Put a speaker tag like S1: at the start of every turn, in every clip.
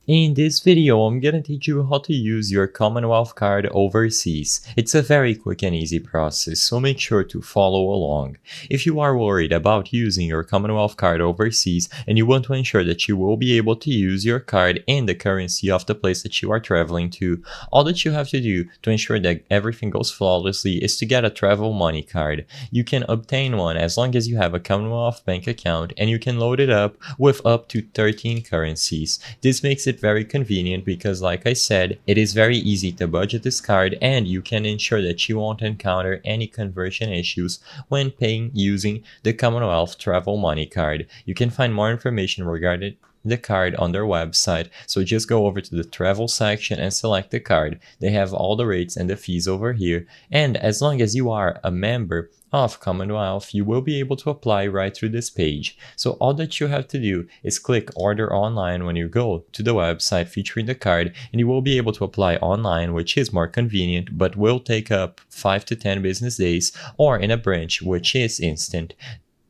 S1: In this video, I'm gonna teach you how to use your Commonwealth card overseas. It's a very quick and easy process, so make sure to follow along. If you are worried about using your Commonwealth card overseas and you want to ensure that you will be able to use your card in the currency of the place that you are traveling to, all that you have to do to ensure that everything goes flawlessly is to get a travel money card. You can obtain one as long as you have a Commonwealth bank account and you can load it up with up to 13 currencies. This makes it very convenient because, like I said, it is very easy to budget this card and you can ensure that you won't encounter any conversion issues when paying using the Commonwealth Travel Money Card. You can find more information regarding the card on their website, so just go over to the travel section and select the card. They have all the rates and the fees over here, and as long as you are a member of Commonwealth, you will be able to apply right through this page. So all that you have to do is click order online when you go to the website featuring the card, and you will be able to apply online, which is more convenient but will take up 5 to 10 business days, or in a branch, which is instant.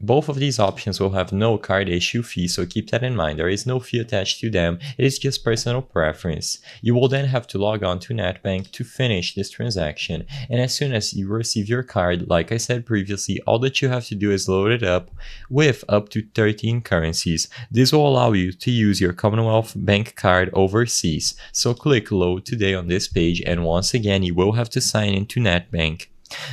S1: Both of these options will have no card issue fee, so keep that in mind. There is no fee attached to them. It is just personal preference. You will then have to log on to NetBank to finish this transaction. And as soon as you receive your card, like I said previously, all that you have to do is load it up with up to 13 currencies. This will allow you to use your Commonwealth bank card overseas. So click load today on this page, and once again, you will have to sign into NetBank.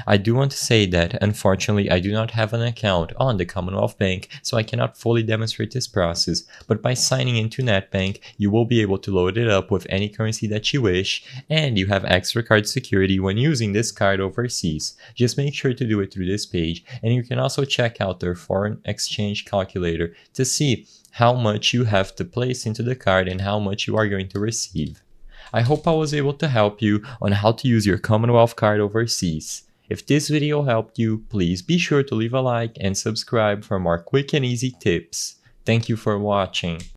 S1: I do want to say that, unfortunately, I do not have an account on the Commonwealth Bank, so I cannot fully demonstrate this process, but by signing into NetBank, you will be able to load it up with any currency that you wish, and you have extra card security when using this card overseas. Just make sure to do it through this page, and you can also check out their foreign exchange calculator to see how much you have to place into the card and how much you are going to receive. I hope I was able to help you on how to use your Commonwealth card overseas. If this video helped you, please be sure to leave a like and subscribe for more quick and easy tips. Thank you for watching.